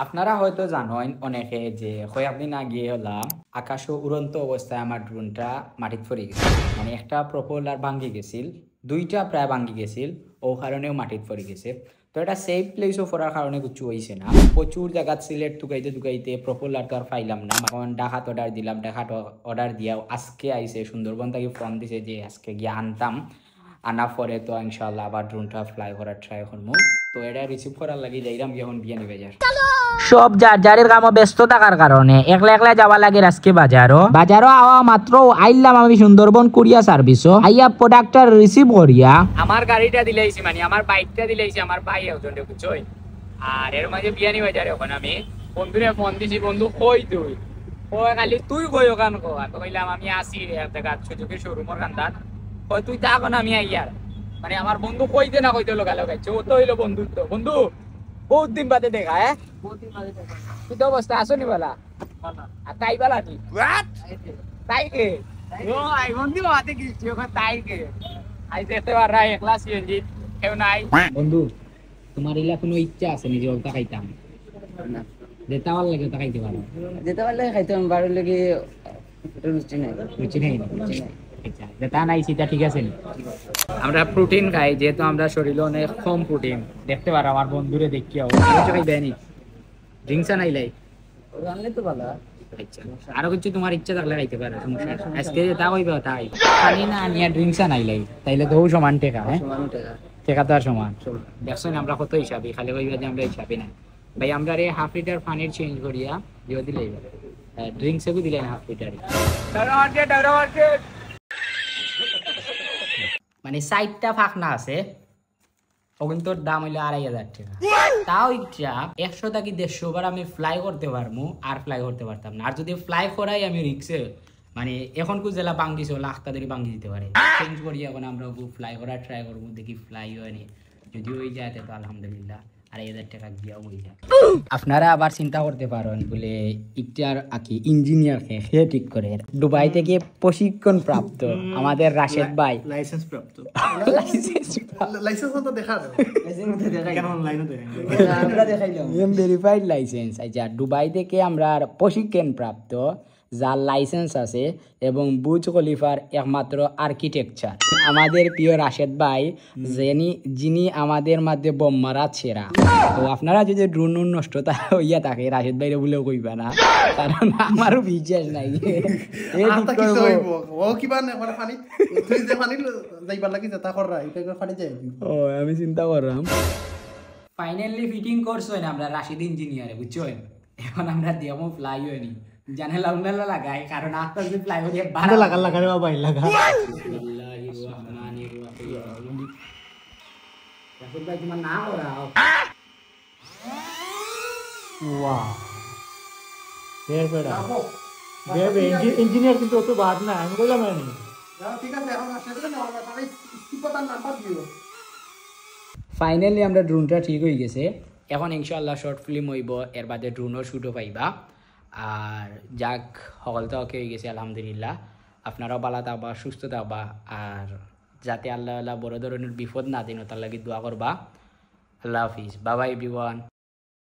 আপনারা হয়তো জানেন অনেকে যে কয়েকদিন আগে হলাম আকাশে উড়ন্ত অবস্থায় আমার ড্রোনটা মাটিতে পড়ে গেছে। মানে একটা প্রপেলার ভাঙ্গি গেছিল, দুইটা প্রায় ভাঙ্গি গেছিল, ও কারণেও মাটিতে পড়ে গেছে। তো এটা সেফ প্লেসও পড়ার কারণে কিছু হয়েছে না। প্রচুর জায়গা সিলেট টুকাইতে প্রপেলার তো আর পাইলাম না। এখন ডাকাত অর্ডার দিলাম, ডাকাত অর্ডার দিয়াও আজকে আইসে, সুন্দরবন থেকে ফোন দিছে যে আজকে গিয়ে আনতাম। আনা পরে তো ইনশাল্লাহ আবার ড্রোনটা ফ্লাই করার ট্রাই করবো। তো এটা রিসিভ করার লাগে যাইলাম এখন বিয়ানি বাজার। সব যার যারের কামে ব্যস্ত থাকার কারণে একলা একলা যাওয়া লাগে আজকে বাজারও আওয়া মাত্র আইলাম আমি সুন্দরবন কুরিয়া সার্ভিসও আইয়া প্রোডাক্টটা রিসিভ করিয়া আমার গাড়িটা দিলাইছি, মানে আমার বাইকটা দিলাইছি আমার ভাই একজন বুঝছই। আর এর মাঝে বিয়ানি বাজারে ওখানে আমি বন্ধুরে ফোন দিছি, বন্ধু কই তুই? কই খালি তুই কই ওখান কো? আমি কইলাম আমি আসি এক জায়গা সুযোগের শোরুমের কান্দার। কই তুই তা কোন আমি আইয়ার, মানে আমার বন্ধু কইতে না কইতে লোকালো গাইছে। ও তো হইলো বন্ধুত্ব। বন্ধু বহুত দিন বাদে দেখা, হ্যাঁ বহুত দিন বাদে দেখা। তুই তো অবস্থা আসনি বলা আর তাই বলা তুই তাই কে ও আই বন্ধু বাদে কি ওখানে তাই কে আই দেখতে পার রাই একলা সিএনজি কেউ নাই। বন্ধু তোমার ইলা কোনো ইচ্ছা আছে নিজে ওটা খাইতাম না? যেতে ভালো লাগে ওটা খাইতে পারো? যেতে পারলে খাইতাম, বাড়ির লেগে রুচি নাই। রুচি নেই? আচ্ছা যেটা নাই সেটা ঠিক আছে নি? আমরা প্রোটিন খাই, যেহেতু আমরা শরীরে অনেক কম প্রোটিন। দেখতে পারো আমার বন্ধুরে দেখিও কিছু খাইবে নি, ড্রিঙ্কস আনাইলাই জানলে তো ভালো। আচ্ছা আরো কিছু তোমার ইচ্ছা থাকলে খাইতে পারো, সমস্যা আজকে যেটা কইবে তাই পানি না নিয়ে ড্রিঙ্কস আনাইলাই, তাইলে তো সমান টেকা। হ্যাঁ টেকা তো আর সমান। দেখছো না আমরা কত হিসাবে, খালি কইবা যে আমরা হিসাবে না। ভাই আমরা রে হাফ লিটার পানির চেঞ্জ করিয়া দিয়ে দিলাই, ড্রিঙ্কস এগু দিলেন হাফ লিটার। মানে 60টা ফাঁকনা আছে, ওগুলোর দাম হইলো 2500 টাকা। তাও ইচ্ছা 100 থেকে 150 বার আমি ফ্লাই করতে পারবো, আর ফ্লাই করতে পারতাম না। আর যদি ফ্লাই করাই আমি রিক্সে, মানে এখন কু জেলা বাঙ্গিছে লাখ তাদের বাঙ্গি দিতে পারে। চেঞ্জ করি এখন আমরা ফ্লাই করার ট্রাই করবো, দেখি ফ্লাই হয়নি। যদি হয়ে যায় তো আলহামদুলিল্লাহ, 2500 টাকা দিয়াও হয়ে যায়। আপনারা আবার চিন্তা করতে পারেন বলে ইটার আকি ইঞ্জিনিয়ার কে ঠিক করে দুবাই থেকে প্রশিক্ষণ প্রাপ্ত আমাদের রাশেদ ভাই, লাইসেন্স প্রাপ্ত লাইসেন্স তো দেখা দাও, লাইসেন্স তো দেখা কেন অনলাইনে দেখেন আমরা দেখাইলাম ভেরিফাইড লাইসেন্স। আচ্ছা দুবাই থেকে আমরা প্রশিক্ষণ প্রাপ্ত যার লাইসেন্স আছে এবং বুর্জ খলিফার একমাত্র আর্কিটেকচার আমাদের প্রিয় রাশেদ ভাই, যিনি আমাদের মধ্যে বোম মারা ছেড়া। তো আপনারা যদি ড্রোন নষ্ট হইয়া থাকে রাশেদ ভাইরে বলেও কইবা না, কারণ আমারও বিশ্বাস নাই আমি চিন্তা করলাম। ফাইনালি ফিটিং করছো না আমরা রাশিদ ইঞ্জিনিয়ারে, বুঝছো? এখন আমরা দিয়ামো ফ্লাই হয়নি, জানালা উনালা লাগাই, কারণ আপনার যে ফ্লাই হয়ে ভালো লাগা রে বাবা লাগা। বিসমিল্লাহির রহমানির রহিম। রাসূল ভাই তোমার নাম ওরাও ওয়াও বের বেড়া বেবে ইঞ্জিনিয়ার কিন্তু অত বাদ না, আমি কইলাম না। ঠিক আছে এখন আসলে না আমরা তাই ইস্তিপাতার নাম্বার দিও। ফাইনালি আমরা ড্রোনটা ঠিক হয়ে গেছে। এখন ইনশাআল্লাহ শর্ট ফিল্ম হইব, এর বাদে ড্রোনের শুটও পাইবা। আর যাক সকলটা ওকে হয়ে গেছে আলহামদুলিল্লাহ। আপনারাও ভালো থাকবা, সুস্থ থাকবা, আর যাতে আল্লাহ বড় ধরনের বিপদ না দিন তার লাগে দোয়া করবা। আল্লাহ হাফিজ, বাই বাই এভরিওয়ান।